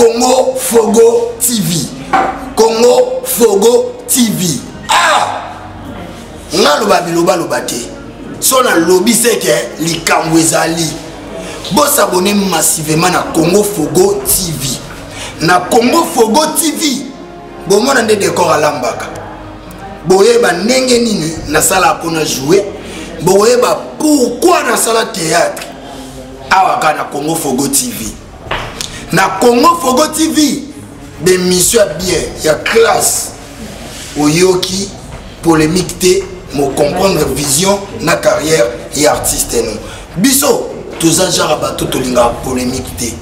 Congo Fogo TV. Congo Fogo TV. Ah! Nga loba lobate. Son a lobby c'est que likambo ezali. Bo s'abonner massivement na Congo Fogo TV. Na Congo Fogo TV. Bo mona nde décor à lambaka. Boye ba ndenge nini na sala pona jouer. Boye ba pourquoi na sala théâtre. Awaka na Congo Fogo TV. Na Congo Fogo TV. Des missions bien, il y a classe. Oyoki polémique té mo comprendre vision na carrière et artiste nous. Biso tous un genre bateau to linga polémique té.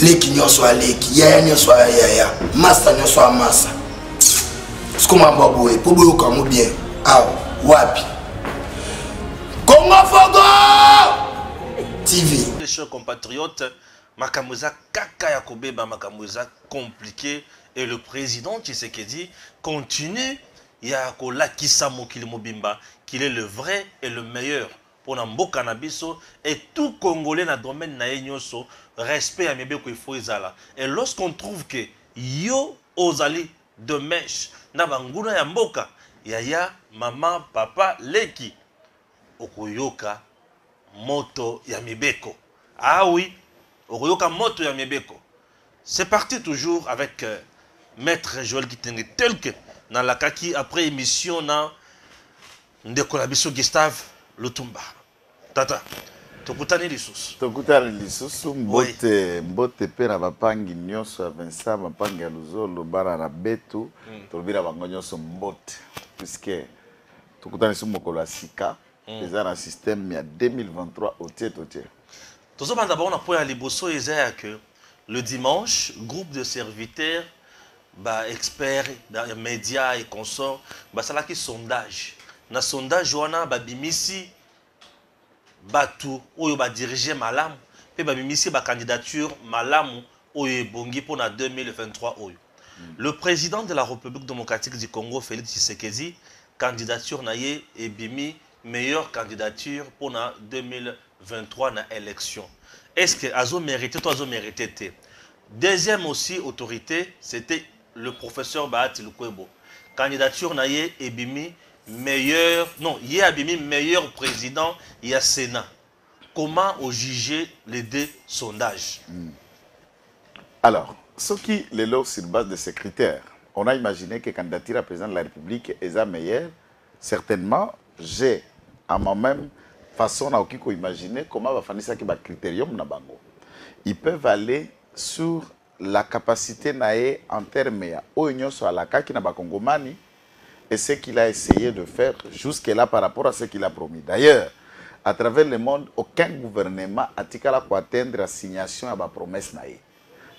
Leki nyonso aleki, yaya nyonso yaya, massa nyonso massa. Ce qu'on m'a boye, pour boye comme bien. Ah, wapi. Congo Fogo TV. Les chers compatriotes, Makamuza kaka ya kobeba Makamuza compliqué et le président Tshisekedi continue ya kolakisa mokili mobimba qu'il est le vrai et le meilleur pour Namboka Nabiso et tout Congolais na domaine na nyonso respect à mebeko ifo ezala. Et lorsqu'on trouve que yo ozali de mèche na banguna ya mboka yaya maman papa leki okoyoka moto ya mibeko. Ah oui, okoyoka moto ya mibeko. C'est parti toujours avec Maître Joël Kitenge tel que dans la kaki après émission na ndeko na biso Gustave Lutumba. Tata, tokutani lisusu. Tokutani lisusu mbote mbote pe na bapangi nyonso ya Vincent bapangi ya Luzolo bana na betu tobira bango nyonso mbote puisque tokutani su mokolo ya sika eza na système ya 2023 otie totie. Tozo banda bona po ya liboso eza que le dimanche groupe de serviteurs ba experts dans les médias et consorts ba salaki sondage. Na sondage wana ba bimisi batu oyo ba diriger malamu pe ba bimisi ba candidature malamu oyo bongi pour na 2023 oyo. Le président de la République démocratique du Congo Félix Tshisekedi candidature na ye et bimi meilleure candidature pour na 2023 na élection. Est-ce que azo mérité toi azo mérité té? Deuxième aussi autorité, c'était le professeur Bahati Lukwebo. Candidature na ye et bimi meilleur, non, il y a bimi meilleur président, il y a Sénat. Comment on juge les deux sondages? Alors, ce qui les lots sur base de ces critères, on a imaginé que candidature à président de la République est la meilleure. Certainement, j'ai à moi-même façon à imaginer comment va faire ça qui va critérium na bango. Ils peuvent aller sur la capacité nae en termes ya oignon sur la kaki na bakongomani et ce qu'il a essayé de faire jusque-là par rapport à ce qu'il a promis. D'ailleurs, à travers le monde, aucun gouvernement a atteindre la signation à la promesse nae.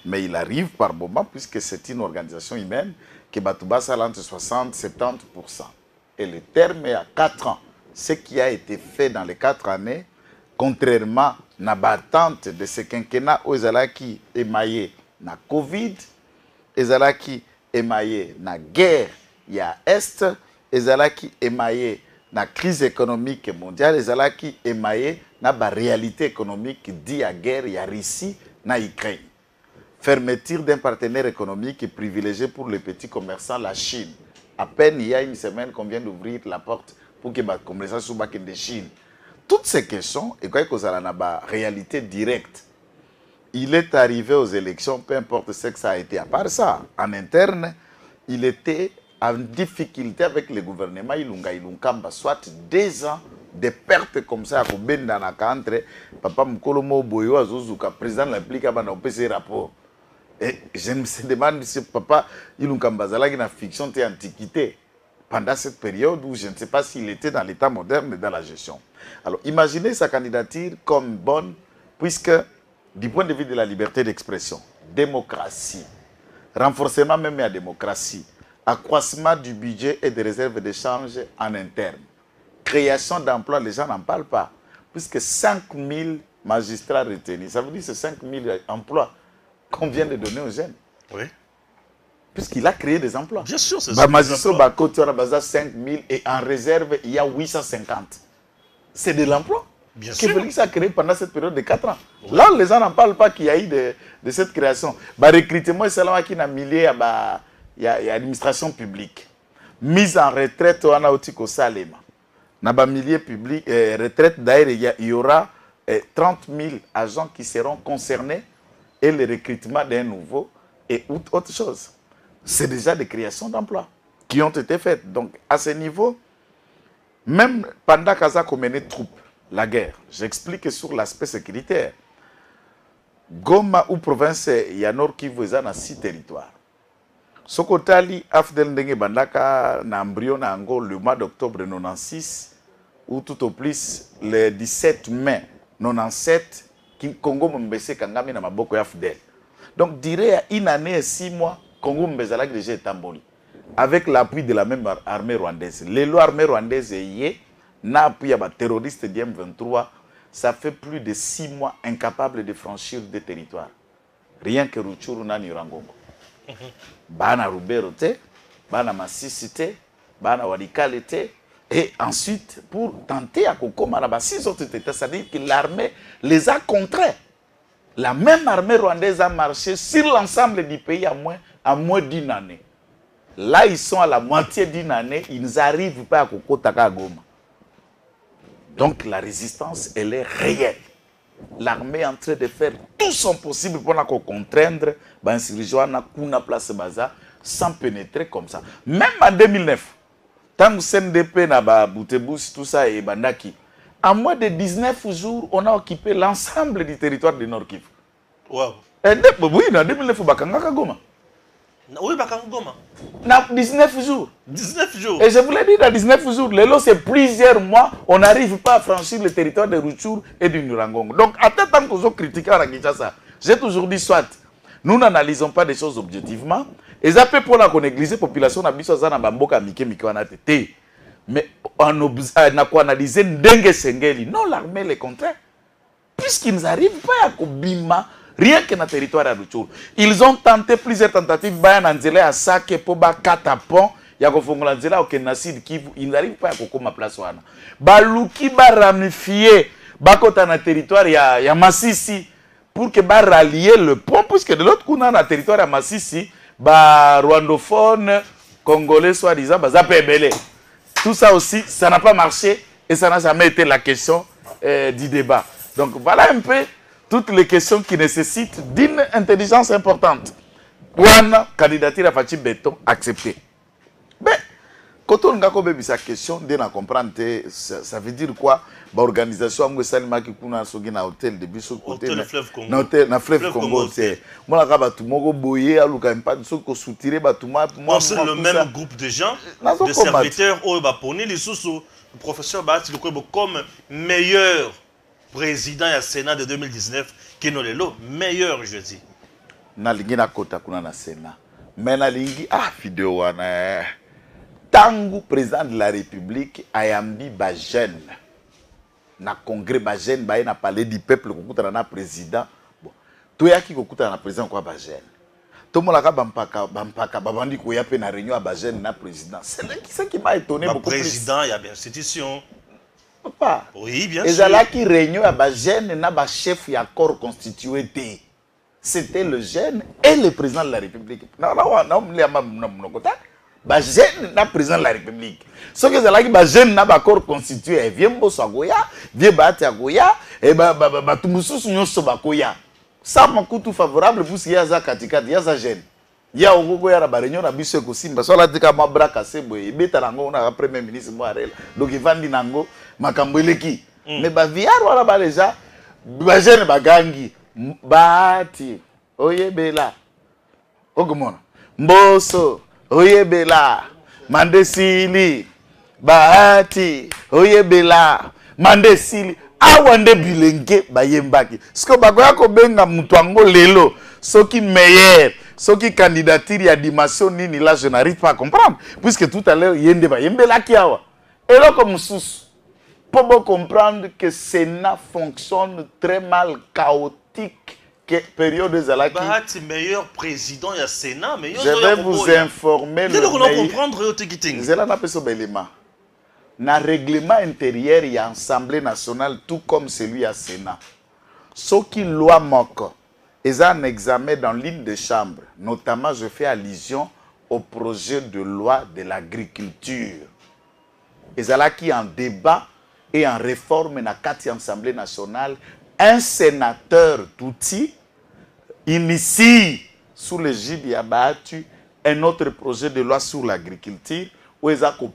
Mais il arrive par moment, puisque c'est une organisation humaine, que Batouba sale entre 60 et 70%. Et le terme est à 4 ans. Ce qui a été fait dans les 4 années, contrairement à la battante de ce quinquennat où Ezalaki émaillé na Covid, Ezalaki émaillé na guerre ya Est, Ezalaki émaillé na crise économique mondiale, Ezalaki émaillé na ba réalité économique dit à guerre ya Russie na Ukraine. Fermeture d'un partenaire économique privilégié pour les petits commerçants, la Chine. À peine il y a une semaine qu'on vient d'ouvrir la porte pour que les commerçants soient de Chine. Toutes ces questions, et quand il y a une réalité directe, il est arrivé aux élections, peu importe ce que ça a été. À part ça, en interne, il était en difficulté avec le gouvernement Ilunkamba, soit 2 ans de pertes comme ça, entre Papa Mkolomo Boyo Azuzuka, président de la République, a opéré rapport. Et je me demande si Papa Ilunkamba Zalagi na fiction et antiquité pendant cette période où je ne sais pas s'il était dans l'état moderne et dans la gestion. Alors imaginez sa candidature comme bonne, puisque du point de vue de la liberté d'expression, démocratie, renforcement même de la démocratie, accroissement du budget et des réserves d'échange en interne, création d'emplois, les gens n'en parlent pas, puisque 5 000 magistrats retenus, ça veut dire que c'est 5 000 emplois qu'on vient de donner aux jeunes. Oui. Puisqu'il a créé des emplois. Bien sûr, c'est ça. Magistrat, il y a 5 000 et en réserve, il y a 850. C'est de l'emploi. Bien que sûr. Félix a créé pendant cette période de 4 ans. Là, les gens n'en parlent pas qu'il y a eu de cette création. Bah, recrutement, c'est là qu'il y a milliers, il y a l'administration publique. Mise en retraite, on a aussi au Salema. Dans les milliers publics, retraite, d'ailleurs, il y aura 30 000 agents qui seront concernés et le recrutement d'un nouveau et autre chose. C'est déjà des créations d'emplois qui ont été faites. Donc, à ce niveau, même pendant qu'Azak a mené troupes, la guerre, j'explique sur l'aspect sécuritaire. Goma ou province Yanor Kivu est dans 6 territoires. Sokotali, Afdel Ndenge Bandaka, na embryon na Ango, le mois d'octobre 96, ou tout au plus le 17 mai 97, Congo Mbese Kangami na Maboko Afdel. Donc, dirais une année et 6 mois, Congo Mbese là déjà étamboli. Avec l'appui de la même armée rwandaise. Les lois armée rwandaise y n'a appuyé à terroristes du M23, ça fait plus de 6 mois incapables de franchir des territoires. Rien que Rutshuru na Nirangongo. Bana Rubero te, Bana Masisi te, Bana Walikale te. Et ensuite, pour tenter à Kokoma, là-bas, 6 autres états, c'est-à-dire que l'armée les a contraints. La même armée rwandaise a marché sur l'ensemble du pays à moins d'une année. Là, ils sont à la moitié d'une année, ils n'arrivent pas à Kokotaka Goma. Donc la résistance, elle est réelle. L'armée est en train de faire tout son possible pour nous contraindre, na place baza, sans pénétrer comme ça. Même en 2009, tant que CNDP n'a Boutebous, tout ça et Bandaki, en moins de 19 jours, on a occupé l'ensemble du territoire du Nord Kivu. Wow. Oui, en 2009, Bakangaka Goma. Oui, Bakangoma. Dans 19 jours. 19 jours. Et je vous l'ai dit, dans 19 jours, c'est plusieurs mois, on n'arrive pas à franchir le territoire de Rutshuru et du Nirangongo. Donc, à tant que vous critiquez à Kinshasa, j'ai toujours dit, soit, nous n'analysons pas des choses objectivement, et ça peut pour la néglige la population, mais on a analysé Ndenge Sengeli. Non, l'armée les contraint. Puisqu'ils n'arrivent pas à Kobima, rien que dans le territoire de Rutshuru. Ils ont tenté plusieurs tentatives, à Sake, Poba, Katapon, ils n'arrivent pas à Kokoma place. Baluki ba ramifié, bakota na territoire ya Masisi, pour que ba rallier le pont, puisque de l'autre côté, dans le territoire ya Masisi, ba rwandophone, congolais, soi-disant, ba zapébélé. Tout ça aussi, ça n'a pas marché et ça n'a jamais été la question du débat. Donc voilà un peu toutes les questions qui nécessitent d'une intelligence importante. Ouana, candidature à Fachi Béton, acceptée. Mais, quand on a compris sa question, on comprend ça veut dire quoi? L'organisation qui a un hôtel de Bissau côté Hôtel Fleuve Congo. Na Fleuve Congo. C'est le même groupe de gens, de serviteurs, pour les sous le professeur Bahati comme meilleur président du Sénat de 2019, qui est le meilleur, je dis. Nalingi na kota kuna na Sénat. Mais nalingi, vidéo wana. Tangu président de la République ayambi ba jeune. Na congrès ba jeune ba na palais du peuple kokuta na président. Bon. Toyaki kokuta na président kwa ba jeune. Tomolaka bampaka babandi ko yape na réunion ba jeune na président. C'est ce qui m'a étonné beaucoup plus. Président, il y a bien institution. Papa. Oui, bien sûr. Et là qui réunion à ba jeune na ba chef ya corps constitué té. C'était le jeune et le président de la République. Non, ba jeune na président de la République. Ce que c'est là qui ba jeune na ba corps constitué, vient bosso goya, vient bati goya et ba tumususu nyoso ba koya. Ça m'a coûté favorable pour ce yaza katika yaza jeune. Ya ogogo ya ba réunion na biso ko simba so la tika mabra kasebo e beta nango na premier ministre Moarel. Donc il vandi nango makambo eleki. Mais ba viar wala ba déjà ba jeune ba gangi bati oyebela ogumona mboso oyebela mandesili bahati oyebela mandesili awande bilenge bayembaki siko bakoya kobenga mutu ango lelo soki meilleur soki candidature ya dimension nini là je n'arrive pas à comprendre puisque tout à l'heure yende bayembelaki awa eloko mususu pour comprendre que Sénat fonctionne très mal, chaotique, que période de Zalaki. Bahati meilleur président du Sénat, mais je vais vous informer le meilleur. comprendre Zela n'a pas ce élément. na règlement intérieur et Assemblée nationale, tout comme celui à Sénat. Ce qui loi manque, ils ont un examen dans l'île de chambre. Notamment, je fais allusion au projet de loi de l'agriculture. Ils ont là qui en débat et en réforme dans l'Assemblée nationale, un sénateur d'outils initie sous l'égide Yabatu un autre projet de loi sur l'agriculture où ils ont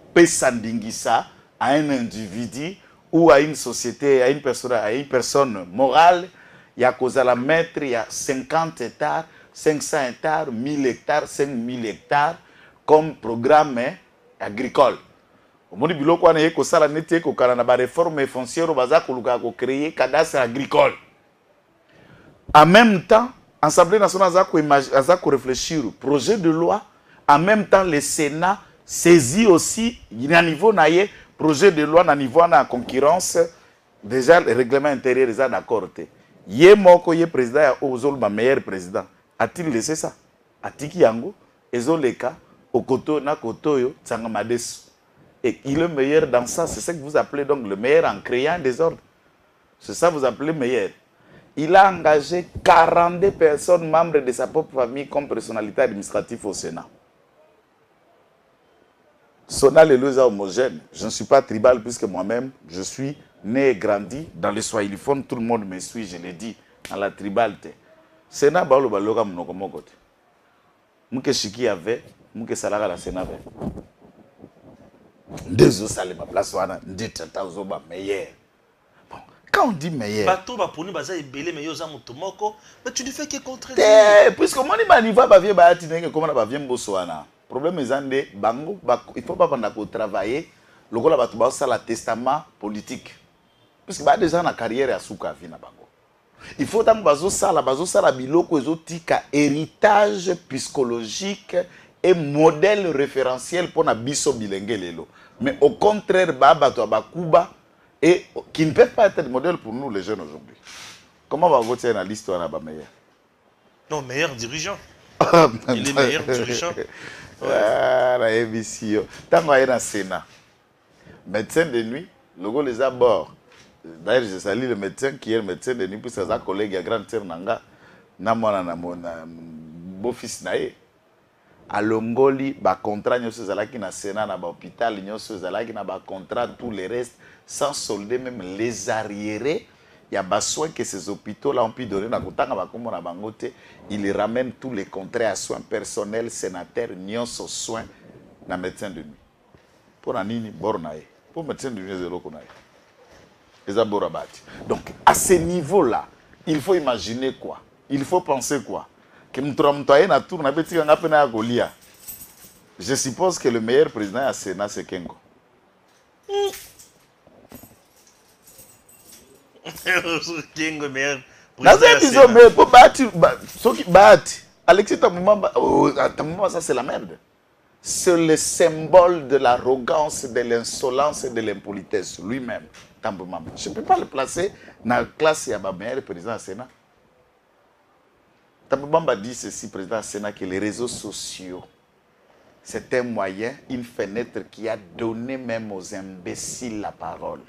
ça à un individu ou à une société, à une personne morale. Il y a cause à la mettre, il y a 50 hectares, 500 hectares, 1000 hectares, 5000 hectares comme programme agricole. Au moment où on a créé la réforme foncière, on a créé un cadastre agricole. En même temps, l'Assemblée nationale a réfléchir au projet de loi. En même temps, le Sénat saisit aussi, il y a un niveau, projet de loi, à niveau de concurrence, déjà le règlement intérieur est d'accord. Il y a un président, le meilleur président. A-t-il laissé ça? A-t-il yango? Ezoleka, Okoto, Nakotoyo, Tsangamades. Et il est meilleur dans ça. C'est ce que vous appelez donc le meilleur en créant des ordres. C'est ça que vous appelez meilleur. Il a engagé 42 personnes membres de sa propre famille comme personnalité administrative au Sénat. Sonal est le homogène. Je ne suis pas tribal puisque moi-même, je suis né et grandi dans les swahiliphones. Tout le monde me suit, je l'ai dit, dans la tribalité. Sénat, bah, le baloga monokomokote. Mouke Chiki avait, Mouke Salaga la Sénat avait. Deux autres salles, ma place, on a dit tata ozoba meilleur. Bon, quand on dit meilleur. Bateau, bah pour nous, bah ça est belé meilleur za mutomoko, mais tu ne fais que contredire. Puisque moi, il va pas bien, bah tu comment on va bien bossoana. Problème est que bango, il faut pas pendant travailler. Le gars là, bah ça la testament politique. Puisque bah déjà na carrière à souka vie na bango. Il faut tant bazo ça la biloko ezotika héritage psychologique et modèle référentiel pour na biso bilenge lelo. Mais au contraire, Bakuba, et qui ne peuvent pas être modèle pour nous, les jeunes aujourd'hui. Comment va vous tirer dans l'histoire là meilleur? Non, meilleur dirigeant. Il est meilleur dirigeant. Ah, la émission. Tant qu'on est dans le Sénat, médecin de nuit, le gars les abords. D'ailleurs, je salue le médecin qui est le médecin de nuit, puis c'est un collègue à Grand Terre Nanga, na mon beau-fils naé. À Longoli, ba contrat nyoso zalaki na Sénat na ba hôpital nyoso zalaki na ba contrat tous les restes sans solder même les arriérés. Il y a des soins que ces hôpitaux là ont pu donner na kutanga ba kombo na bangote, ils ramènent tous les contrats à soins personnels sénateurs nyoso soins na médecin de nuit. Pour nini bornaé, pour médecin de nuit zéro konaé. Les aborabati. Donc à ce niveau là, il faut imaginer quoi? Il faut penser quoi? Je suppose que le meilleur président à Sénat, c'est Kengo. Kengo, meilleur Alexis Tamumamba, ça c'est la merde. C'est le symbole de l'arrogance, de l'insolence et de l'impolitesse lui-même. Je ne peux pas le placer dans la classe de la meilleur président à Sénat. Tambamba dit ceci, président du Sénat, que les réseaux sociaux, c'est un moyen, une fenêtre qui a donné même aux imbéciles la parole.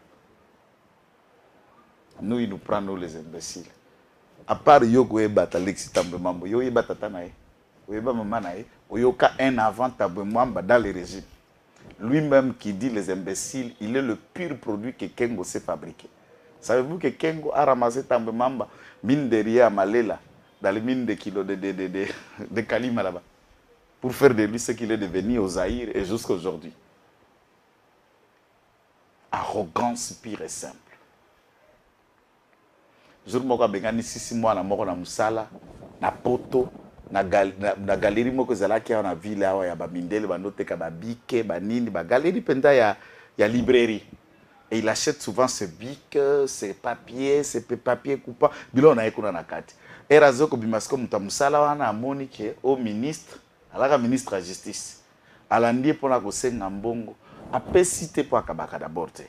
Nous, il nous prend, nous, les imbéciles. À part Yoko Ebat, Alexis Tambemambo, Yo Ebat Tatanae, Oeba Mamanae, Oyoka un avant Tambemamba dans le régime. Lui-même qui dit les imbéciles, il est le pur produit que Kengo s'est fabriqué. Savez-vous que Kengo a ramassé Tambemamba, mine derrière Malela, dans les mines de kilos de Kalima là-bas, pour faire de lui ce qu'il est devenu au Zaïre et jusqu'à aujourd'hui. Arrogance pure et simple. Je me suis dit, 6 mois, na musala, na poto, na galerie moko zalaki na ville awa ya ba mindele bandote ka ba bique ba nini ba galerie penda ya librairie. Et il achète souvent ce bic, ces papiers coupants. Bilo na ekuna na kati. Erazoko bimasko mutamusala wana amoni ke au ministre, alaka ministre de justice. Alandi pona ko senga mbongo, apesi te po akabaka d'abord te.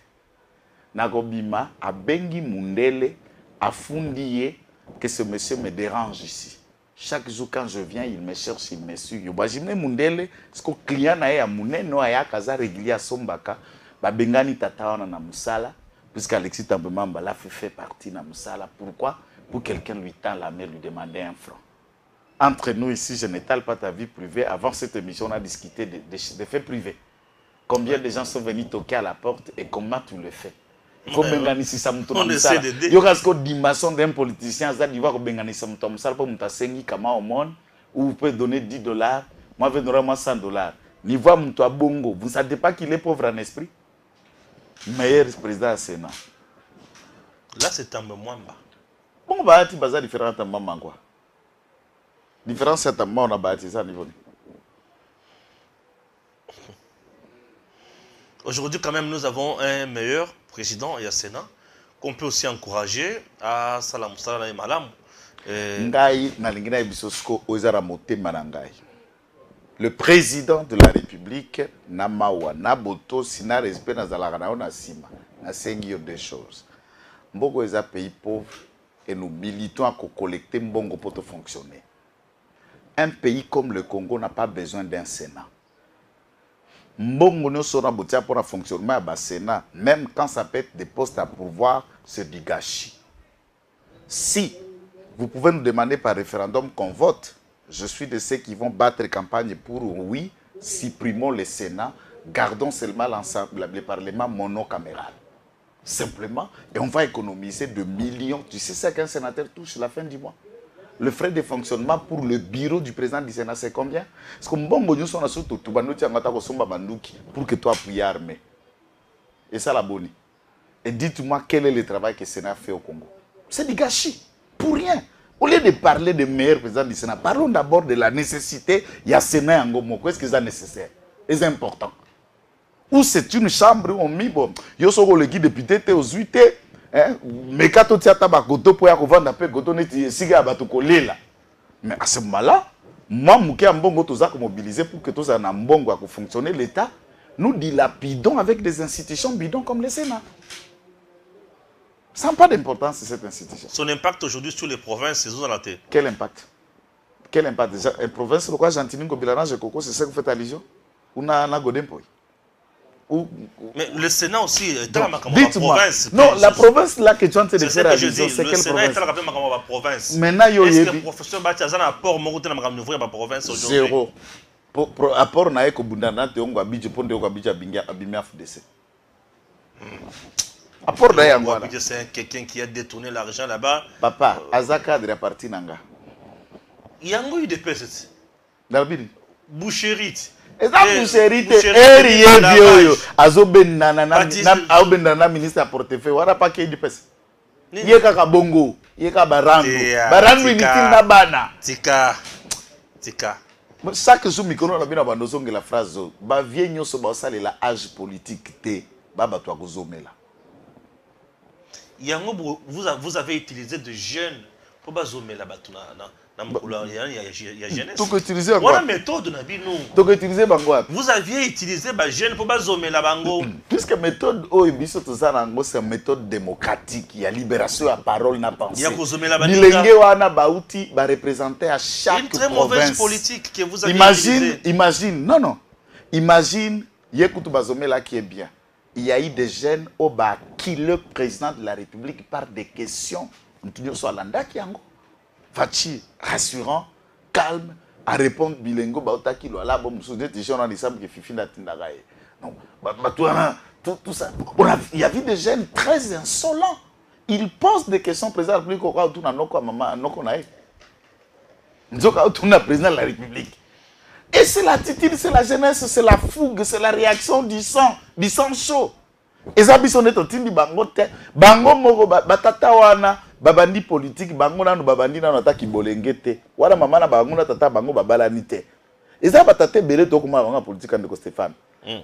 Nakobima abengi mundele afundiye que ce monsieur me dérange ici. Chaque jour quand je viens, il me cherche, il me suit. Yo bajimne mundele, ce que client na ya muneno aya kaza régulier sombaka. Bengani tata wana na musala, puisqu'Alexis Tambemamba l'a fait partie de musala. Pourquoi? Pour quelqu'un lui tend la main, lui demander un franc. Entre nous ici, je n'étale pas ta vie privée. Avant cette émission, on a discuté des faits privés. Combien de gens sont venus toquer à la porte et comment tu le fais? Il faut Bengani si ça me tourne. Il y aura ce dimension d'un politicien, ça dit que Bengani ça me tourne. Ça pour me tassengi comme au monde, où vous pouvez donner $10, moi je vais donner $100. Niveau Moutoua Bongo, vous ne savez pas qu'il est pauvre en esprit? Meilleur président du Sénat. Là, c'est un peu moins bas. Bon, bah, tu vas différent à maman quoi. Différence c'est à moi on a bâti ça niveau. Aujourd'hui, quand même, nous avons un meilleur président et un Sénat qu'on peut aussi encourager à Salam Salam et Malam. Ngai na lingina bisosko ozara motema na ngai. Le président de la République n'a mawa na boto sina respect na zalaka na ona sima na sengi deux choses. Mbongo est un pays pauvre et nous militons à collecter mbongo pour fonctionner. Un pays comme le Congo n'a pas besoin d'un Sénat. Mbongo ne sera botia pour un fonctionnement à Sénat, même quand ça peut être des postes à pourvoir, c'est du gâchis. Si vous pouvez nous demander par référendum qu'on vote, je suis de ceux qui vont battre campagne pour oui, supprimons le Sénat, gardons seulement l'ensemble, le Parlement monocaméral. Simplement, et on va économiser de millions. Tu sais ce qu'un sénateur touche à la fin du mois? Le frais de fonctionnement pour le bureau du président du Sénat, c'est combien? Parce que mbongo nous sommes surtout pour que toi appuies l'armée. Et ça la bonne. Et dites-moi quel est le travail que le Sénat fait au Congo. C'est du gâchis. Pour rien. Au lieu de parler de meilleurs présidents du Sénat, parlons d'abord de la nécessité. Il y a Sénat en Gomo. Qu'est-ce que c'est nécessaire? C'est important. Ou c'est une chambre où on met bon. Yo soko le député te aux 8. Mais quand tu as tabakoto pour y vendre un peu goto neti siga batoko lela. Mais à ce moment-là, moi mouké mbongo toza ko mobiliser pour que tous en mbongo à fonctionner l'État, nous dilapidons avec des institutions bidons comme le Sénat. Ça n'a pas d'importance cette institution. Son impact aujourd'hui sur les provinces, c'est dans la tête. Quel impact? Quel impact déjà? Les provinces, pourquoi Gentini Kobilana, je coco, c'est ça que vous faites allusion? Ou na Godempo? Mais le Sénat aussi est dans la province. Non, la province là que tu es en train de faire allusion, c'est quelle province? Maintenant, est-ce que le professeur Batiazan a apport ouvrir ma province aujourd'hui? Zéro. Apport na eko bundana te ongo abidje ponde oko abidje abimia FDC. Apport na yango. C'est quelqu'un qui a détourné l'argent là-bas. Papa, Azaka de la partie nanga. Yango il dépêche. Darbini. Boucherie. Et ça, boucherité, Erieyo, Azobenana, ministre à portefeuille, voilà pas qu'il dépasse. Yeka Bongo, Yeka Barango, Barango inutile na bana. Tika. Chaque jour, Mikono a bien abandonné la phrase, ba vie nyoso ba sale la âge politique te, baba toi gozomela. Yango, vous avez utilisé de jeunes pour bazomela batuna. Il y a jeunesse. Donc utiliser encore. Méthode donc utiliser bango. Vous aviez utilisé ba jeune pour bazomer la bango. Puisque méthode biso tout ça nango c'est une méthode démocratique, il y a libération à parole na pensée. Il y a kozomé la bango. Bilenge wana bauti ba représenter à chaque province. Une très mauvaise politique que vous avez utilisée. Imagine yekutu bazomé là qui est bien. Il y a eu des jeunes au bas qui le président de la République par des questions. Nous sommes landa qui yango. Fachi, rassurant, calme, à répondre bilingo, bautaki lo ala bon soude tisho na disam que fifi na tindagaye. Non, tout ça. Il y a vu des jeunes très insolents. Ils posent des questions président de la République au tout na noko maman noko nae. Nzoka tout na président de la République. Et c'est l'attitude, c'est la jeunesse, c'est la fougue, c'est la réaction du sang chaud. Et ça bisonne ton tindi bango te, bango moko batata wana. Babandi politique, bango nanu babandi nanu ataki bolengete. Wala mama na bango na tata bango babalanite. Et ça batate belé to kuma bango politique de Stéphane.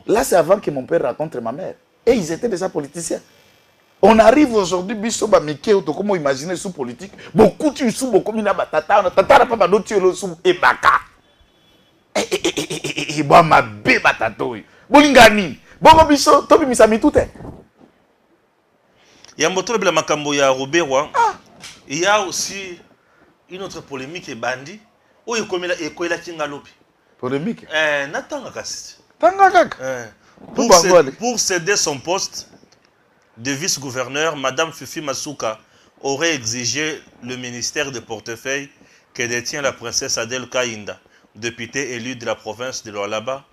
Là c'est avant que mon père rencontre ma mère. Et ils étaient déjà politiciens. On arrive aujourd'hui biso ba mike to comment imaginer sous politique. Beaucoup tu sous beaucoup mina batata na tata na pas d'autres lo sous ebaka. Bon ma be batato. Bolingani. Bongo biso to bimisa mitute. Il y a un moto de la Makambo ya Roberwa. Il y a aussi une autre polémique et bandit. Où il y a Kinga Lopi. Polémique? Natanga Kassi. Tanga kaka. Pour céder son poste de vice-gouverneur, Madame Fifi Masuka aurait exigé le ministère de portefeuille que détient la princesse Adèle Kainda, députée élue de la province de Lualaba,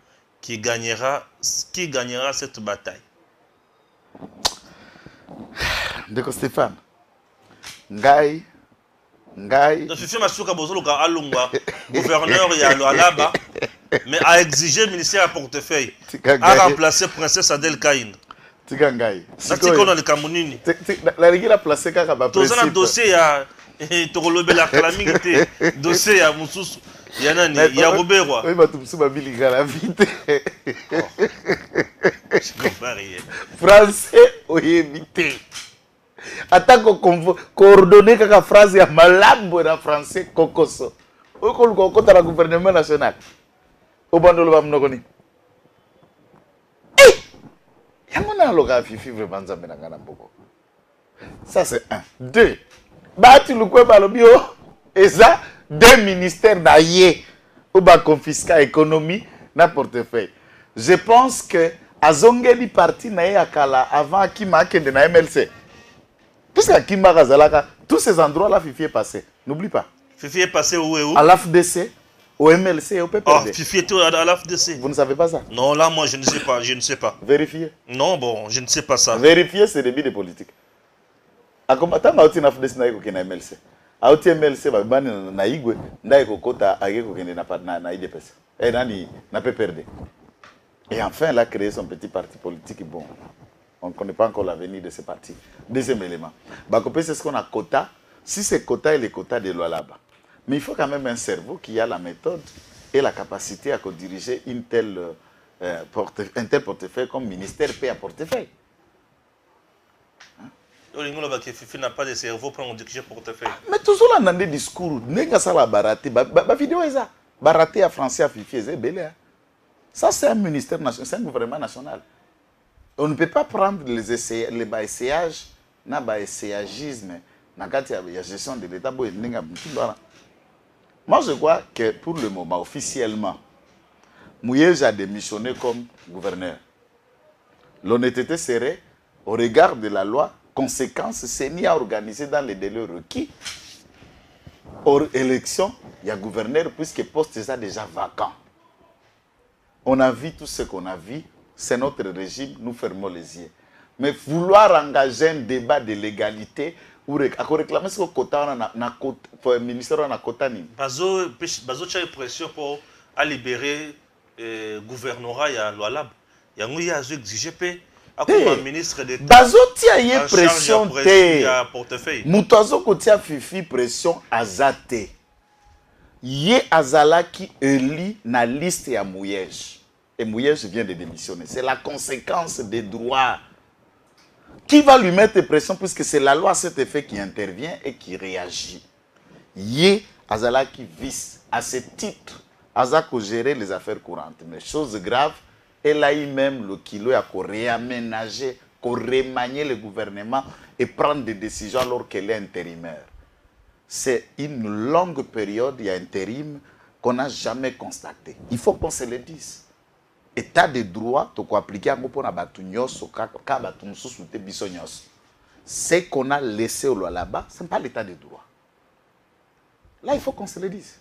qui gagnera cette bataille. Ndeko Stéphane, Ngai. Fifi Masuka Bozoluka Alunga, gouverneur ya Lualaba, mais a exigé le ministère de portefeuille, a remplacé princesse Adèle Kainda. Tika Ngai. Natiko na le Kamunini. La règle placé kaka ba principe. Tozana dossier ya tokolobe la calamité, dossier ya mususu. Ya nani, ya Roberwa. Oui, ba tumsu ba biliga la vite. Je comprends rien. Français oyebité. Attaque coordonné kaka phrase ya malambo na français kokoso. Okoluko kota la gouvernement national. Obandolo ba mnokoni. Ça c'est un. Deux. Bati lukwe balobio. Et ça, deux ministères naïe. Ou ba confisca économie na portefeuille. Je pense que Azongeli parti naïe akala avant Akima Akende na MLC. Puisque Akima Gazalaka, tous ces endroits-là, Fifi est passé. N'oublie pas. Fifi est passé où et où? À l'AFDC. Au MLC et au PPD. Oh, Fifi était à l'AFDC. Vous ne savez pas ça? Non, là, moi, je ne sais pas. Je ne sais pas. Vérifiez. Non, bon, je ne sais pas ça. Vérifier, c'est le début de politique. A comme attends, ma outil n'AFDC n'a pas MLC. A outil MLC, va ban na igwe, n'a pas kota agé ko kende na IDPS. Et nani n'a pas perdu. Et enfin, elle a créé son petit parti politique. Bon, on ne connaît pas encore l'avenir de ce parti. Deuxième élément. Bakopé, c'est ce qu'on a quota. Si c'est quota et les quotas de Lualaba. Mais il faut quand même un cerveau qui a la méthode et la capacité à diriger un tel portefeuille comme ministère paix à portefeuille. Fifi n'a pas de cerveau pour diriger portefeuille. Mais toujours là, dans des discours, n'est-ce pas la baraté, la vidéo est ça. Baraté à français, à Fifi, c'est belé. Ça, c'est un ministère national, c'est un gouvernement national. On ne peut pas prendre les essayages, l'essayagisme, la gestion de l'État. Moi, je crois que pour le moment, officiellement, Mouyej a démissionné comme gouverneur. L'honnêteté serait, au regard de la loi, conséquence, c'est ni à organiser dans les délais requis. Hors élection, il y a gouverneur, puisque le poste est déjà vacant. On a vu tout ce qu'on a vu, c'est notre régime, nous fermons les yeux. Mais vouloir engager un débat de légalité, ou réclamer ce quota pour le ministère na quota ni. Bazo a pression pour libérer le gouvernorat ya Lualaba. Yango ya zo exigé pe comme ministre d'État. Bazo tia yé pression té. Portefeuille. Mutozo ko tia Fifi pression azate. Yé azala qui élit na liste ya Mouyej. Et Mouyej vient de démissionner. C'est la conséquence des droits. Qui va lui mettre pression puisque c'est la loi à cet effet qui intervient et qui réagit. Yé azala qui vise à ce titre Azako gérer les affaires courantes. Mais chose grave, elle a eu même le kilo à réaménager, remanier le gouvernement et prendre des décisions alors qu'elle est intérimaire. C'est une longue période, il y a intérim qu'on n'a jamais constaté. Il faut qu'on se le dise. État de droit, tu peux appliquer un peu pour ce qu'on a laissé au là-bas, ce n'est pas l'état de droit. Là, il faut qu'on se le dise.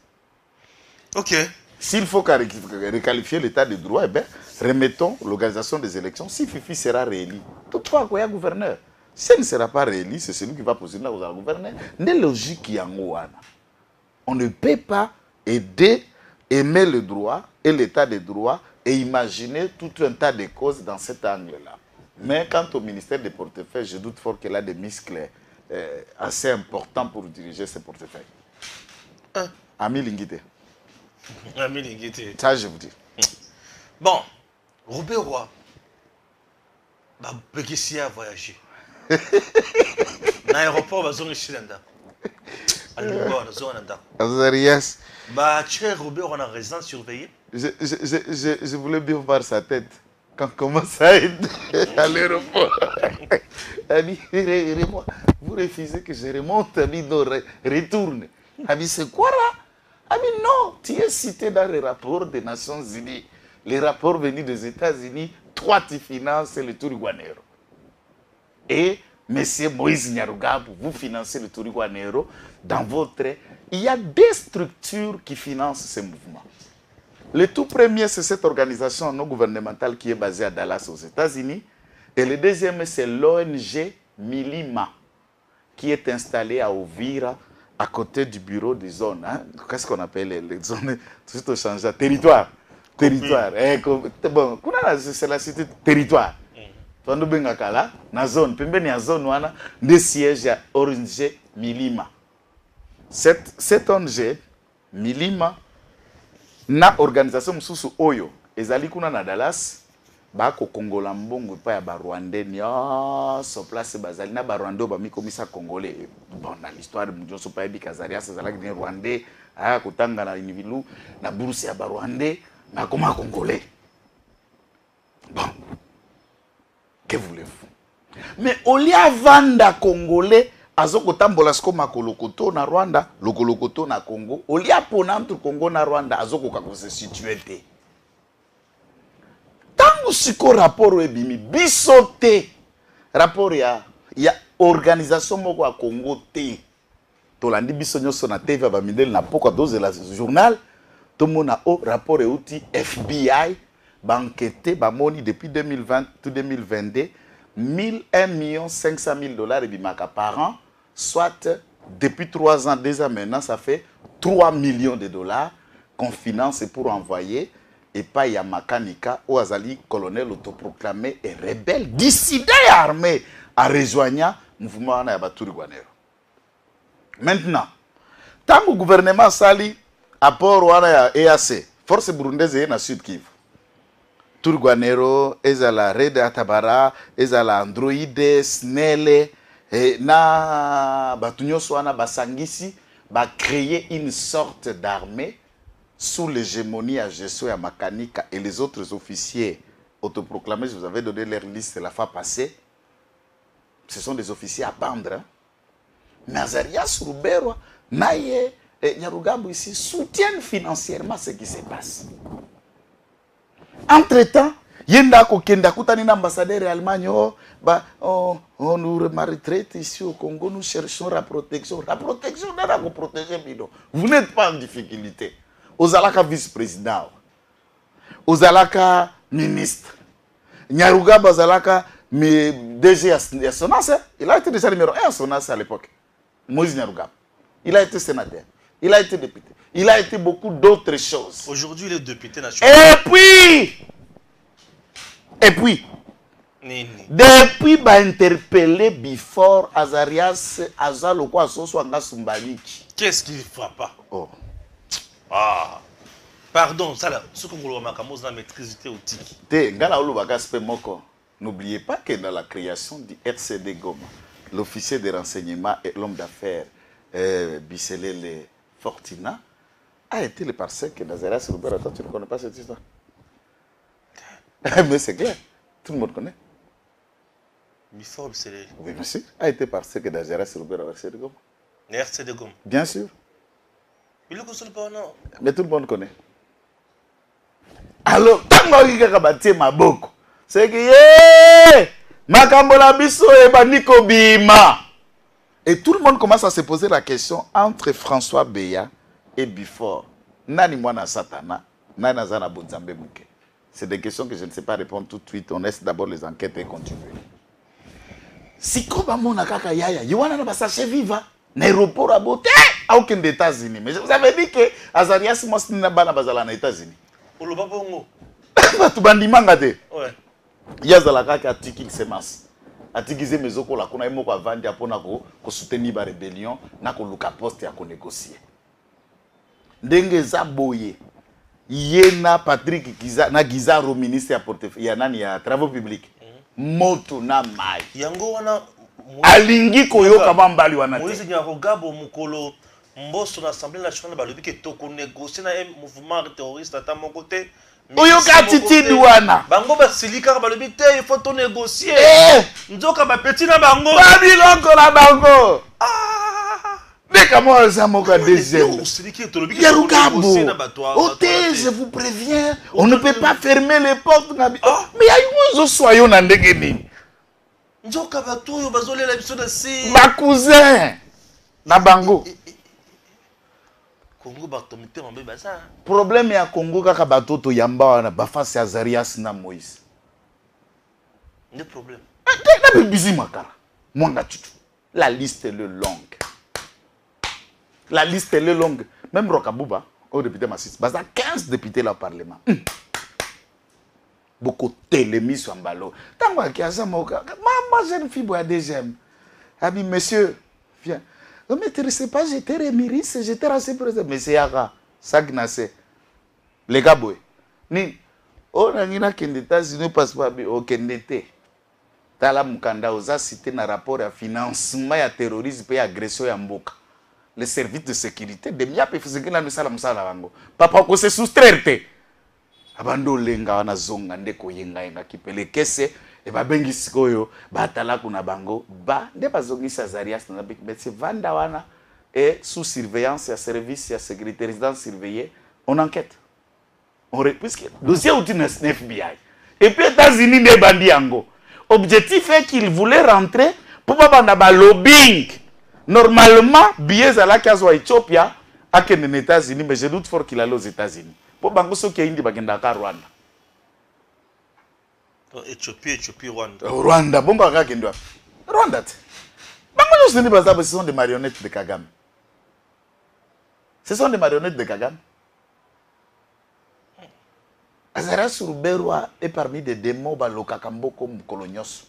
Ok. S'il faut requalifier l'état de droit, eh bien, remettons l'organisation des élections. Si Fifi sera réélu, toutefois, il y a un gouverneur. Si elle ne sera pas réélu, c'est celui qui va poser là au gouverneur. N'est logique qu'il y a un. On ne peut pas aider, aimer le droit et l'état de droit et imaginer tout un tas de causes dans cet angle-là. Mais quant au ministère des portefeuilles, je doute fort qu'elle a des muscles assez importants pour diriger ce portefeuille. Ami Lingité. Ami Lingité. Ça, je vous dis. Bon, Robert Roy, Békissi a voyagé. Dans l'aéroport, il va se rendre. Yes. Robert Roy a résidence surveillée. Je voulais bien voir sa tête quand on commence à être à l'aéroport. Vous refusez que je remonte, retourne. C'est quoi là? Non, tu es cité dans les rapports des Nations Unies. Les rapports venus des États-Unis toi tu finances le Turiguanero. Et M. Moïse Nyarugabo, vous financez le Turiguanero dans votre... Il y a des structures qui financent ces mouvements. Le tout premier, c'est cette organisation non gouvernementale qui est basée à Dallas aux États-Unis. Et le deuxième, c'est l'ONG Milima, qui est installée à Ovira, à côté du bureau des zones. Hein? Qu'est-ce qu'on appelle les zones? Tout au changement. Territoire. Territoire. Bon, c'est la cité territoire. Quand nous sommes dans la zone, la zone, des sièges à ONG Milima. Cette ONG Milima, na organisation msusu oyo ezali kuna na Dallas ba ko kongola mbongo pa ya ba Rwandais nyonso place bazali na ba Rwandais ba mikomisa congolais bon na l'histoire mjonso pa ebi Kazarias ezalaki ni Rwandais aya kotanga na inivilu na bourse ya ba Rwandais na koma congolais. Bon, que voulez-vous? Mais au lieu vanda congolais azoko tambola sko makolokoto na Rwanda, lokolokoto na Congo, olia pona entre Congo na Rwanda azoko kako se situer te. Tango siko rapport ebimi bisote rapport ya organisation moko a Congo te. Tolandi biso nyoso na TV ba mindel na poko doze la journal to mona o rapport euti FBI banquete ba moni depuis 2020 tout 2022 1,5 million $ ebimaka par an. Soit, depuis 3 ans, 2 ans maintenant, ça fait 3 millions de dollars qu'on finance pour envoyer. Et pas Yamakanika, ou Azali, colonel autoproclamé et rebelle, dissident et armé, en rejoignant le mouvement de Turiguanero. Maintenant, tant que le gouvernement sali, apport à EAC, force burundaise et na Sud Kivu. Turiguanero, Ezala Red Atabara, Ezala Android, Snelle, et na batunyo soana basangisi ba créer une sorte d'armée sous l'hégémonie à Gesso et à Makanika et les autres officiers autoproclamés. Je vous avais donné leur liste la fois passée. Ce sont des officiers à pendre. Hein? Mais Azarias Rubero, Naye et Nyarugabo ici soutiennent financièrement ce qui se passe. Entre-temps, Yenda Kokenda Koutanina ambassadeur et Allemagne, on nous retraite ici au Congo, nous cherchons la protection. La protection, on a protéger Mido. Vous n'êtes pas en difficulté. Ozalaka vice-président, Ozalaka ministre, Nyarugabo Ozalaka DG à Sonas, il a été déjà numéro 1 à Sonas à l'époque. Moïse Nyarugabo. Il a été sénateur, il a été député, il a été beaucoup d'autres choses. Aujourd'hui, il est député national. Et puis, depuis bah interpellé before Azarias Azalo quoi Soswanga Sumbaliki. Qu'est-ce qu'il ne va pas? Oh. Ah. Pardon, ça là, ce qu'on voit Makamos dans la maîtrise au tiki. N'oubliez pas que dans la création du RCD Goma, l'officier de renseignement et l'homme d'affaires Bisselele Fortina a été le parsec d'Azarias Robert. Attends, tu ne connais pas cette histoire? Mais c'est clair, tout le monde connaît. Oui, monsieur, a été parce que Dazera Robert à RCD Goma. RCD Goma. Bien sûr. Il le console pas, non. Mais tout le monde connaît. Alors, tant que ma boko, c'est que Makambola Bisso et Baniko Bima. Et tout le monde commence à se poser la question entre François Beya et Bifort. Nani mwana Satana, nani zana Bonzambe Mouke. C'est des questions que je ne sais pas répondre tout de suite. On laisse d'abord les enquêtes et continuer. Si comme mon akaka yaya, Yoana na basache viva, n'aéroport à beauté, à aucun des États-Unis. Mais vous avez dit que Azarias Mostina Bana Bazala aux États-Unis. Pour le babongo. Tu bandi mangate. Ouais. Yazalaka qui a tiki semas. A tiki ze mezoko la kuna imoko avandi apona ko soutenir ba rébellion na ko luka poste ya ko négocier. Ndenge za boye. Yena Patrick Giza na Gizaro ministre ya portefeuille ya nani ya travaux publics. Moto na mai. Yango wana alingi koyoka bambali wana. Moïse Nyarugabo mukolo mboso na assemblée nationale balobi ke toko négocier na mouvement terroriste ata mon côté. Oyoka titi wana. Bango ba silika balobi te il faut to négocier. Nzoka ba petit na bango. Babiloko na bango. Mais comment ça m'a deuxième? Nyarugabo. Je vous préviens, on ne peut pas fermer les portes. Mais il y a Nous soyons dans des guenilles. Njoka bato yo bazole la biso na si. Ma cousin. Na bango. Congo bato mite mambe baza. Problème ya Congo kaka bato to yamba wana ba face Azarias na Moïse. Ne problème. Na bizi makara. Mwanga tutu. La liste est longue. La liste est longue. Même Rokabouba, au député Massis, baza 15 députés là au Parlement. Beaucoup télémis sur Mbalo. Tant que ça moka, ma jeune fille boit deuxième. Elle dit monsieur, viens. Ne m'intéressez pas, j'étais rémiris, j'étais assez présent. Mais c'est Yara, ça gnase. Les gars boy. Ni on a une qui est États-Unis passe pas au Kendete. Tala mukanda oza cité na rapport à financement ya terrorisme et agression ya mboka. Les services de sécurité de mia pe fiziki na misala musala bango. Papa ko se soustraire. Abando lenga wana zonga ndeko yenga kipelekese e babengi sikoyo batala kuna bango ba nde bazongisa Azarias na bikbetse vanda wana et sous surveillance ya service ya sécurité résidence surveillée on enquête. Puisque dossier outil na FBI. Et puis États-Unis de bandi yango. Objectif est qu'il voulait rentrer pour pas faire lobbying. Normalement, billet à la case à Éthiopie, à aux États-Unis, mais je doute fort qu'il allait aux États-Unis. Pour bango so qui indi bagenda ka Rwanda. Éthiopie, Rwanda. Rwanda, bon ba kendo. Rwanda. Bango yo seni baza, ce sont des marionnettes de Kagame. Ce sont des marionnettes de Kagame. Azarias Sourouberwa est parmi des démons balokakambo comme colonios.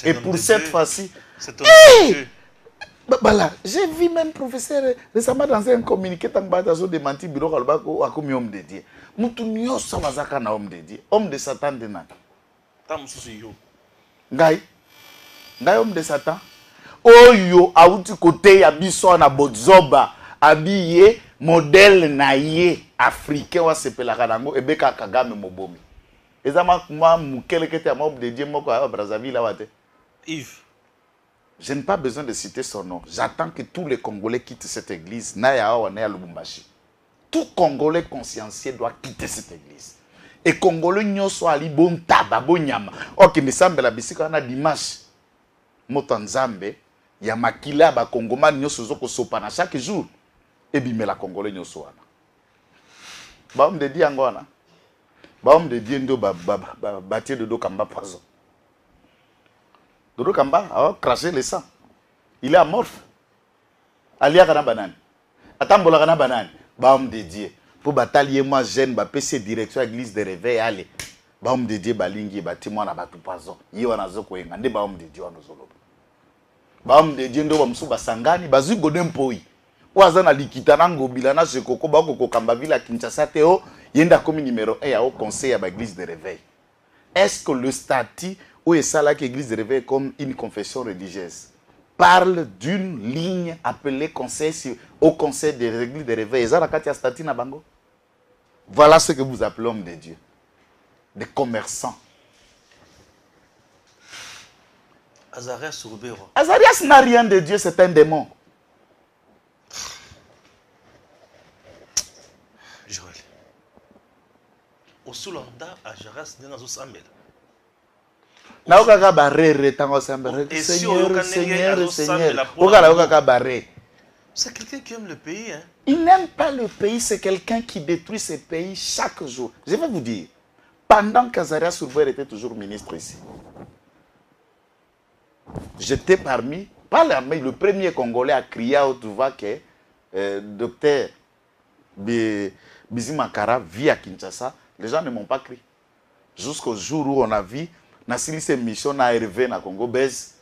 Et pour cette fois-ci, voilà, j'ai vu même professeur récemment dans un communiqué tant que démenti bureau kalbako a comme homme de Dieu. Mutunyo savazaka na homme de Dieu, homme de Satan de nan. Tam susi yo. Ngai homme de Satan. Oyo auti côté ya biso na Bozoba habillé modèle naïe africain wa sepelaka nango ebeka Kagame mobomi. Ezama moi mukelekete ya homme de Dieu moko à Brazzaville wate. Yves. Je n'ai pas besoin de citer son nom. J'attends que tous les Congolais quittent cette église. Naya wa na Lubumbashi. Tout Congolais consciencieux doit quitter cette église. Et Congolais nyoso ali bon taba bon nyama. OK, mais semble la bisika na dimanche. Motanzambe ya makila ba Congoma nyoso zoko sopana chaque jour. Et bimela Congolais nyoso wana. Ba homme de Dieu ngona. Ba homme de Dieu ndo batie de do kamba poison. Dodo Kamba a craché le sang. Il est amorphe. Alia kana banane. Atambola kana banane. Ba homme de Dieu. Pour batailler moi jeune ba PC direction église de réveil aller. Ba homme de Dieu balingi ba témoin na batu pazo. Yi wana zoko yenga nde ba homme de Dieu wana zolo. Ba homme de Dieu ndo ba musu basangani bazu godempoi. Waza na likita na ngobila na sekoko ba ko Kamba Villa Kinshasa teo yenda comme numéro 1 au conseil à l'église de réveil. Est-ce que le statut où est ça là que l'église de réveil comme une confession religieuse parle d'une ligne appelée conseil au conseil de l'église de réveil? Voilà ce que vous appelez homme de Dieu. Des commerçants. Azarias Sourouberwa. Azarias n'a rien de Dieu, c'est un démon. Joël. Au Soulanda, Azarias n'est pas au Sambel. C'est quelqu'un qui aime le pays. Hein? Il n'aime pas le pays, c'est quelqu'un qui détruit ce pays chaque jour. Je vais vous dire, pendant qu'Azarias Sourouberwa était toujours ministre ici, j'étais parmi, le premier Congolais à crier à haute voix que docteur Bizimakara vit à Kinshasa. Les gens ne m'ont pas crié. Jusqu'au jour où on a vu Nassili ses missions à Hervé na Congo Bez,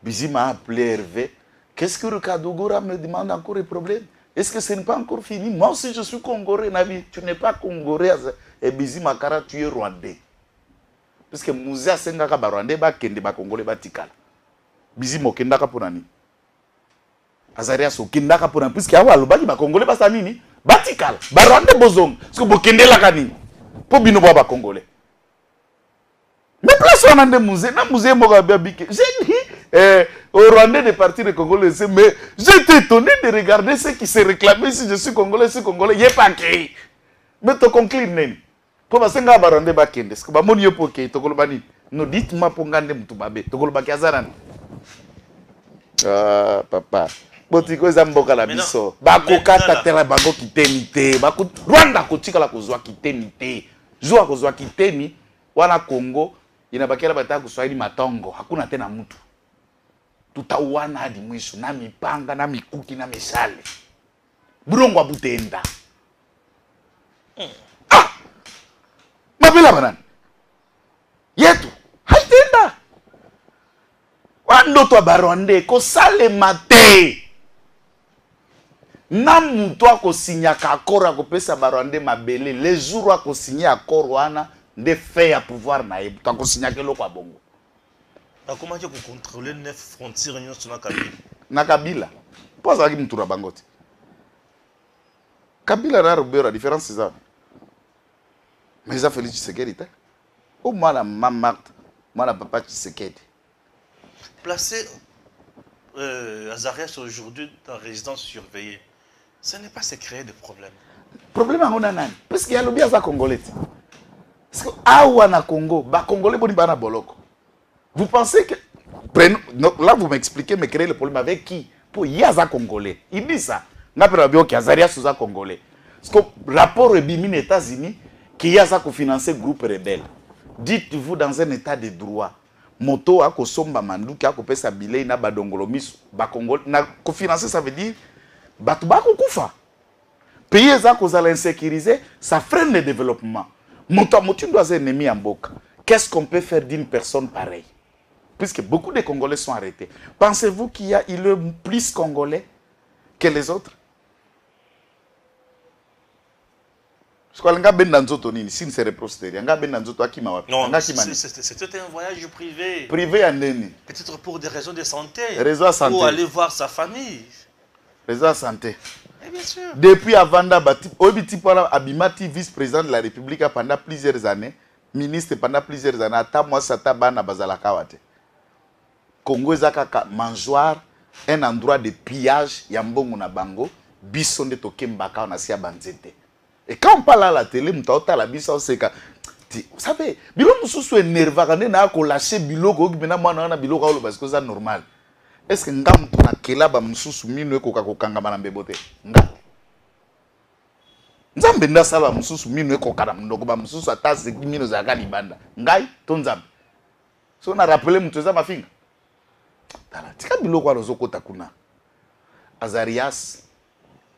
Bizi m'a appelé Hervé. Qu'est-ce que le Kadogora me demande encore des problèmes? Est-ce que ce n'est pas encore fini? Moi aussi je suis Congolais, Nabi. Tu n'es pas Congolais et Bizi Makara, tu es Rwandais. Parce que Mouzia Sengaka ba Rwandais ba kende ba Congolais ba tikala. Bizi mokendaka pour nani? Azarias okendaka pour nani? Puisque awa lobaki ba Congolais ba sanini? Ba tikala. Ba Rwandais bozong. Parce que bokende la kanini? Po bino ba Congolais. Mais place on a des musées, j'ai dit au Rwandais de partir de Congolais, mais j'étais étonné de regarder ceux qui se réclamaient si je suis Congolais, il n'y a pas créé. Mais tu conclines. Po basenga barande bakende. Est-ce que ba moni yo poke tokoloba nini? No dites-moi pour ngande mutu babe. Tokoloba kiazarani. Ah papa. Botiko eza mboka la biso. Bakokata tela bango kiteni te. Rwanda kotika la kozwa kiteni te. Zwa kozwa kiteni wana Congo inabakela bataka kuswahili matongo. Hakuna tena mtu. Tutauana hadi mwisho na mipanga na mikuki na mishale. Burongo abutenda. Mabela banani. Yetu haitenda. Wando to baronde ko sale mate. Na mutu ako signa ka accord ako pesa baronde mabele les jours ako signa accord wana de fait à pouvoir na yebu to ako signa ke lokwa bongo. Comment tu peux contrôler 9 frontières sur la Kabila? Na Kabila. Pose à qui mutu bangote. Kabila na Robert la différence c'est ça. Mais ça fait Tshisekedi. Au moins la maman Marthe, moi la papa Tshisekedi. Placer Azarias aujourd'hui dans résidence surveillée, ce n'est pas se créer des problèmes. Problème on a nani? Parce qu'il y a le bien à Congolais. Parce que awa na Congo, ba Congolais boni bana boloko. Vous pensez que là vous m'expliquez mais créer le problème avec qui? Pour yaza Congolais. Il dit ça. N'a pas bien que Azarias sous Congolais. Parce que rapport au Bimine États-Unis qui a ça financer groupe rebelle. Dites-vous dans un état de droit. Moto a ko somba manduki a ko pesa bilei na badongolo misu ba Congolais na ko financer ça veut dire batu ba ko kufa. Pays za ko za l'insécuriser, ça freine le développement. Moto doit être ennemi en boca. Qu'est-ce qu'on peut faire d'une personne pareille? Puisque beaucoup de Congolais sont arrêtés. Pensez-vous qu'il y a plus Congolais que les autres? Non, c'était un voyage privé. Privé à Neni. Peut-être pour des raisons de santé. Raison de santé. Pour aller voir sa famille. Raison de santé. Et bien sûr. Depuis Avanda, Abimati, vice-président de la République, pendant plusieurs années, ministre pendant plusieurs années, ata moi sata bana bazala kawate. Congo ezaka mangeoire, un endroit de pillage, yambongo na bango, bisonde tokembaka na sia banzete. Et quand on parle à la télé, vous savez, bilo mususu énerva quand on a lâché bilo ko bina mwana na bilo ka parce que c'est normal. Est-ce que ngam tuna kela ba mususu minu ko ka ko kanga bana mbebote? Nga. Nzambe nda sala mususu minu ko kada ndoko ba mususu atase minu za ka libanda. Ngai to nzambe. So na rappeler mutu za mafinga. Tala, tika bilo ko rozo kota kuna. Azarias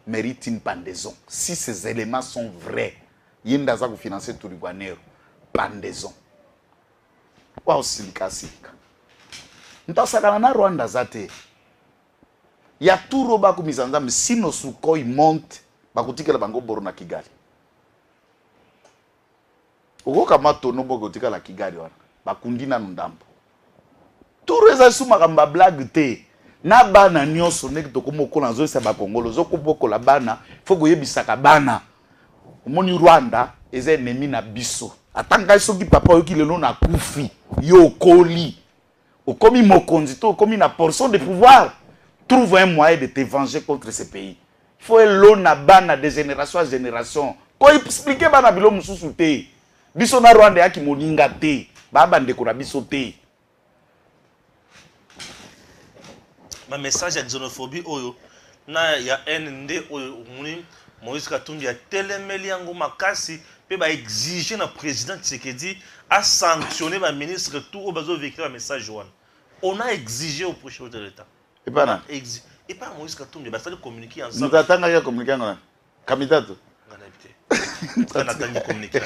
mérite une pendaison. Si ces éléments sont vrais, yenda za financer tout Rwanda, pendaison. Wa usilika silika. Ntasakana na Rwanda zate. Ya turo ba kumizanza sino sukoi monte bakutikela bango boro na Kigali. Uko kama tono boko tikala Kigali wana. Bakundina ndambo. Turo eza suma kamba blague te. Na bana nyonso nek tokomoko na zo seba Congolo zo kuboko la bana faut boyebisaka bana omoni Rwanda eza ennemi na biso atanga soki papa yoki lelo na kufi yo koli okomi mokonzi to okomi na portion de pouvoir trouve un moyen de te venger contre ce pays. Il faut elo na bana de génération à génération ko expliquer bana bilo mususu te biso na Rwanda yaki moninga te baba ndeko na biso te. Ma message à xénophobie oyo na ya NND oyo muni Moïse Katumbi a telemeli yango makasi pe ba exiger na président Tshisekedi a sanctionner ba ministre tout au bazo véhiculer un message wana. On a exigé au prochain de l'État. Et pas et pas Moïse Katumbi ba fallait communiquer ensemble. Nous attendons ya communiquer ngana. Candidat. Ngana habité. On attend communiquer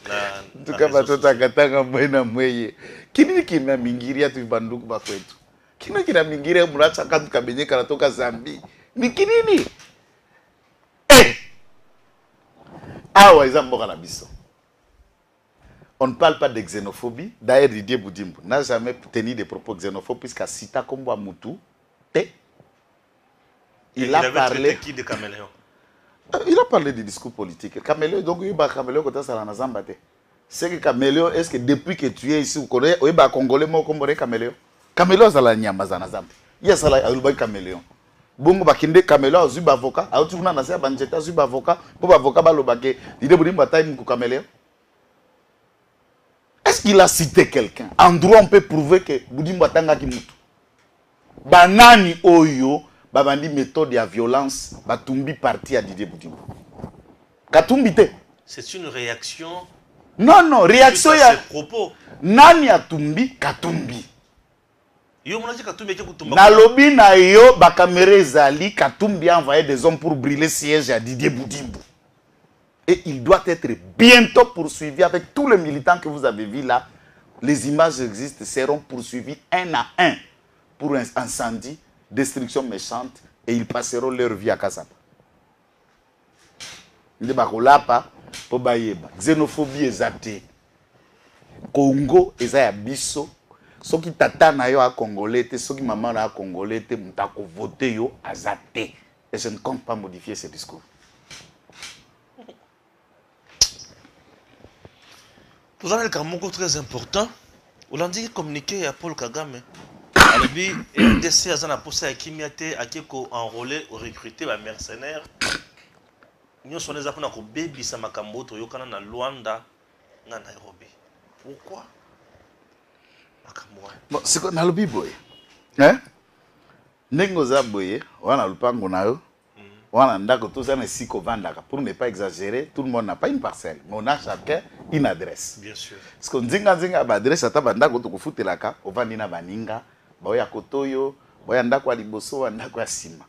En tout cas, batota katanga mwena mweye. Kini kina mingiria tu banduku ba kwetu. Kina mingiria muracha katu kabenye kanatoka Zambi. Ni kinini? Awa izamboka na biso. On ne parle pas de xénophobie. D'ailleurs, Didier Boudimbo n'a jamais tenu des propos xénophobes puisqu'à Sita Kombo Moutou, il a parlé qui de Caméléon. Il a parlé du discours politique. Caméléon, donc il va Caméléon quand ça la Nazambate. C'est que Caméléon, est-ce que depuis que tu es ici, vous connaissez, il va Congolais, moi, comme Caméléon. Caméléon, ça la Nyamba, ça Nazambe. Il y a ça là, il va Caméléon. bongo bakende caméléon azui avocat auti kuna na se banjeta azui avocat po avocat balobake Didier Boudimba taille ko caméléon. Est-ce qu'il a cité quelqu'un? En droit on peut prouver que Boudimba tanga ki mutu. Banani oyo babandi méthode ya violence batumbi parti à Didier Boudimba. Katumbi te. C'est une réaction. Non, réaction à ya ses propos. Nani atumbi Katumbi. Yo mona Katumbi ke kutumba. Na lobi na yo ba caméra ezali Katumbi a envoyé des hommes pour brûler siège à Didier Boudimba. Et il doit être bientôt poursuivi avec tous les militants que vous avez vus là. Les images existent, seront poursuivis un à un pour un incendie, destruction méchante et ils passeront leur vie à Kasapa. Xénophobie ezate. Congo eza ya biso. Soki tata na yo a congolais te, soki maman na a congolais te, mutako voter yo azate. Et je ne compte pas modifier ce discours. Vous avez le Kamoko très important. Vous l'avez dit communiqué à Paul Kagame. Alobi RDC azana posa ya kimiate akiko enrôler ou recruter ba mercenaires. Nous sommes les apôtres qui bébisa makambo to yokana na Luanda na Nairobi. Pourquoi? Bon, c'est qu'on a le biboy. Hein? Nengoza boye, wana lupango na yo. Wana ndako tout ça ne siko vandaka pour ne pas exagérer, tout le monde n'a pas une parcelle, mais on a chacun une adresse. Bien sûr. Parce qu'on zinga ba adresse ata bandako to kufutelaka, ovandi na baninga, boya kotoyo, boya ndako ya liboso, ndako ya sima.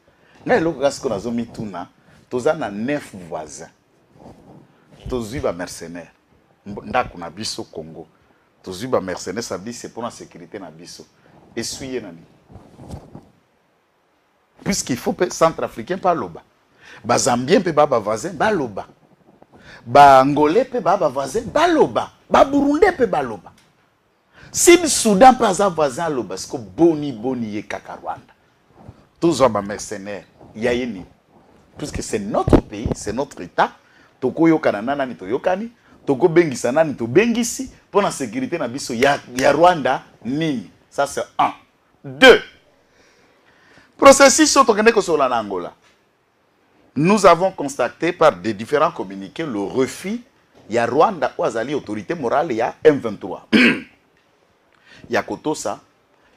Ngai loko kasiko nazo mituna. Toza na 9 voisins. Tozui ba mercenaires. Ndako na biso Congo. Tozui ba mercenaires, ça dit c'est pour la sécurité na biso. Essuyez nani. Puisqu'il faut que centrafricain pas loba. Ba Zambien pe ba voisin ba loba. Ba Angolais pe ba voisin ba loba. Ba Burundais pe ba loba. Si le Soudan pas un voisin loba, parce que boni ye kaka Rwanda. Tous ba mercenaires, yayeni. Puisque c'est notre pays, c'est notre État. Toko yokana nana ni to yokani, toko bengisa nani to bengisi, pour la sécurité na biso ya Rwanda nini. Ça c'est 1. 2. Processus sur la Angola. Nous avons constaté par des différents communiqués le refus ya Rwanda ou azali autorité morale ya M23. Ya kotosa,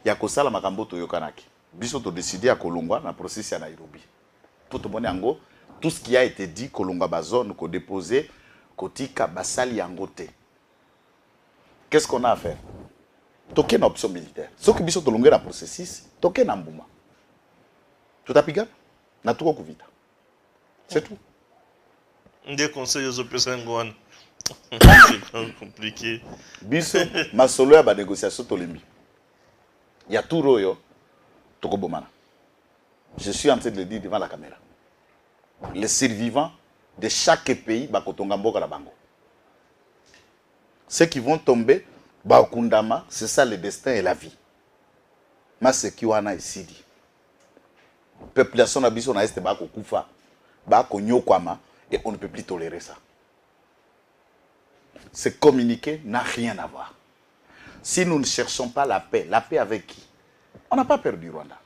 ya kosala makambo to yokanaki. Biso to décider à Kolongwa na processus ya Nairobi. Pour te montrer en gros, tout ce qui a été dit, Kolonga Bazone, qu'on déposé, Kotika, Basali, Angote. Qu'est-ce qu'on a à faire? Toquer une option militaire. Ce qui est dans le processus, toquer un Mbouma. Tout à pigar, n'a tout vite. C'est tout. Des conseils aux opérations, c'est compliqué. Biso, ma solo à la négociation, Tolembi. Il y a tout royo, Toko Bomana. Je suis en train de le dire devant la caméra. Les survivants de chaque pays, ceux qui vont tomber, c'est ça le destin et la vie. Mais ce qui est ici dit. Population na biso na este ba kokufa, ba konyokwama et on ne peut plus tolérer ça. Ce communiqué n'a rien à voir. Si nous ne cherchons pas la paix avec qui? On n'a pas peur du Rwanda.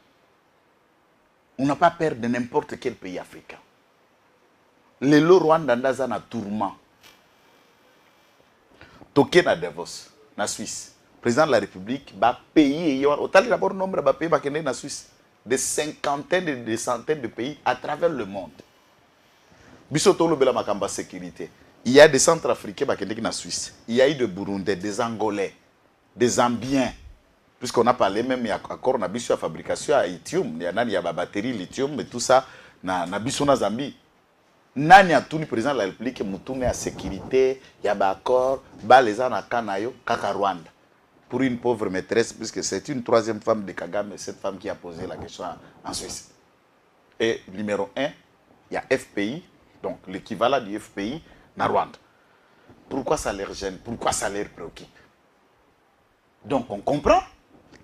On n'a pas peur de n'importe quel pays africain. Le Rwanda ndaza na tourment. Toké na Davos, na Suisse. Président de la République va payer. Autant d'abord nombre va payer na Suisse. Des cinquantaines et des centaines de pays à travers le monde. Bisotolo bela makamba sécurité. Il y a des Centrafricains qui sont en Suisse. Il y a eu des Burundais, des Angolais, des Zambiens. Puisqu'on a parlé même, il y a encore une fabrication à lithium. Il y a des batteries lithium et tout ça. Na biso na Zambie. Nani a tout le président de la République moutoune à sécurité, il y a des accords, les gens à Kanayo, Kaka Rwanda. Pour une pauvre maîtresse, puisque c'est une troisième femme de Kagame, cette femme qui a posé la question en Suisse. Et numéro 1, il y a FPI, donc l'équivalent du FPI, na Rwanda. Pourquoi ça leur gêne? Pourquoi ça leur préoccupe? Donc on comprend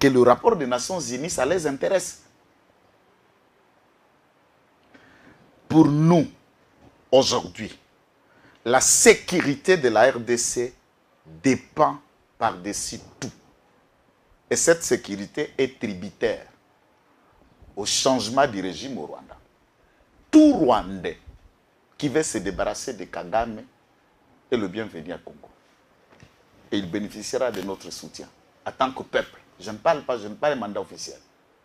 que le rapport des Nations Unies, ça les intéresse. Pour nous, aujourd'hui, la sécurité de la RDC dépend par-dessus tout. Et cette sécurité est tributaire au changement du régime au Rwanda. Tout Rwandais qui veut se débarrasser de Kagame est le bienvenu à Congo. Et il bénéficiera de notre soutien en tant que peuple. Je ne parle pas le mandat officiel.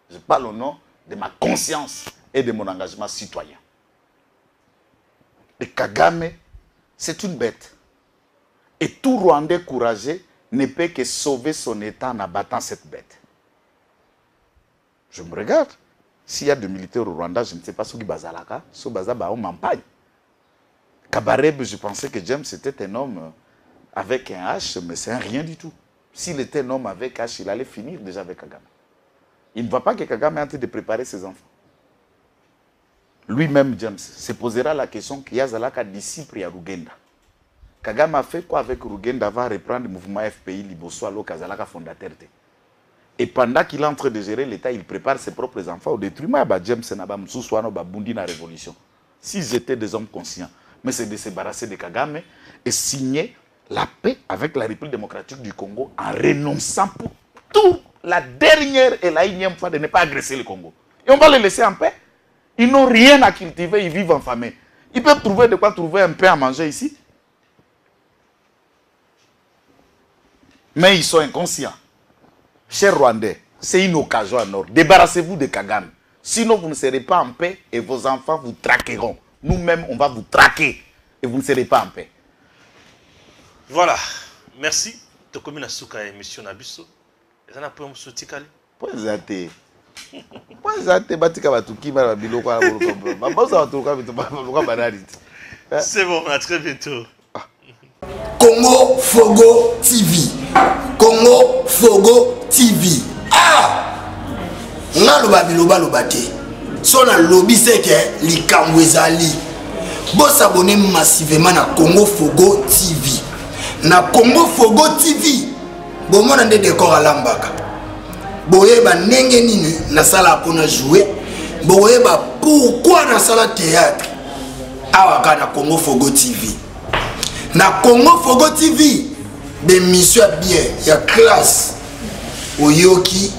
Je parle au nom de ma conscience et de mon engagement citoyen. Et Kagame, c'est une bête. Et tout Rwandais courageux ne peut que sauver son État en abattant cette bête. Je me regarde. S'il y a des militaires au Rwanda, je ne sais pas ce qui bazalaka, ce bazaba on m'empagne. Kabareb, je pensais que James était un homme avec un H, mais c'est un rien du tout. S'il était un homme avec H, il allait finir déjà avec Kagame. Il ne voit pas que Kagame est en train de préparer ses enfants. Lui-même, James, se posera la question qu'il y a Zalaka disciple à Rugenda. Kagame a fait quoi avec Rugenda? Va reprendre le mouvement FPI Liboso alors Kazalaka fondateur. Et pendant qu'il est en train de gérer l'État, il prépare ses propres enfants au détriment de James Nabam Souswano Babundi dans la révolution. S'ils étaient des hommes conscients, mais c'est de se débarrasser de Kagame et signer la paix avec la République démocratique du Congo en renonçant pour toute la dernière et la énième fois de ne pas agresser le Congo. Et on va les laisser en paix. Ils n'ont rien à cultiver, ils vivent en famille. Ils peuvent trouver de quoi trouver un pain à manger ici. Mais ils sont inconscients. Chers Rwandais, c'est une occasion en or. Débarrassez-vous de Kagame. Sinon, vous ne serez pas en paix et vos enfants vous traqueront. Nous-mêmes, on va vous traquer et vous ne serez pas en paix. Voilà. Merci. Tu as commis la souka émission Nabiso. Et ça n'a pas un Kali. Point zate. Point zate, batika batuki, ma biloko à C'est bon, à très bientôt. Congo Fogo TV. Congo Fogo TV. Ah! Ngaloba biloba lobate. Son a lobby c'est que likambo ezali. Bo s'abonner massivement na Congo Fogo TV. Na Congo Fogo TV. Bo mona nde décor à lambaka. Boye ba ndenge nini na sala pona jouer. Boye ba pourquoi na sala théâtre. Awa kana Congo Fogo TV. Na Congo Fogo TV, des missions bien, il y a classe. Oyoki,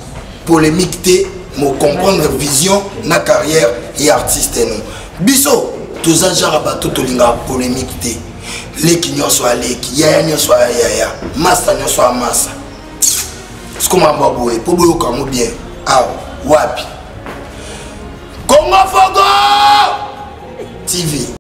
polémique té, me comprendre vision, na carrière et artiste nous. Biso, tous les gens bateau to linga polémique té. Les qui n'y soit les qui, yaya n'y soit yaya, massa n'y soit massa. Ce qu'on m'a baboué, pour boyo comme bien. Ah, wapi. Congo Fogo TV.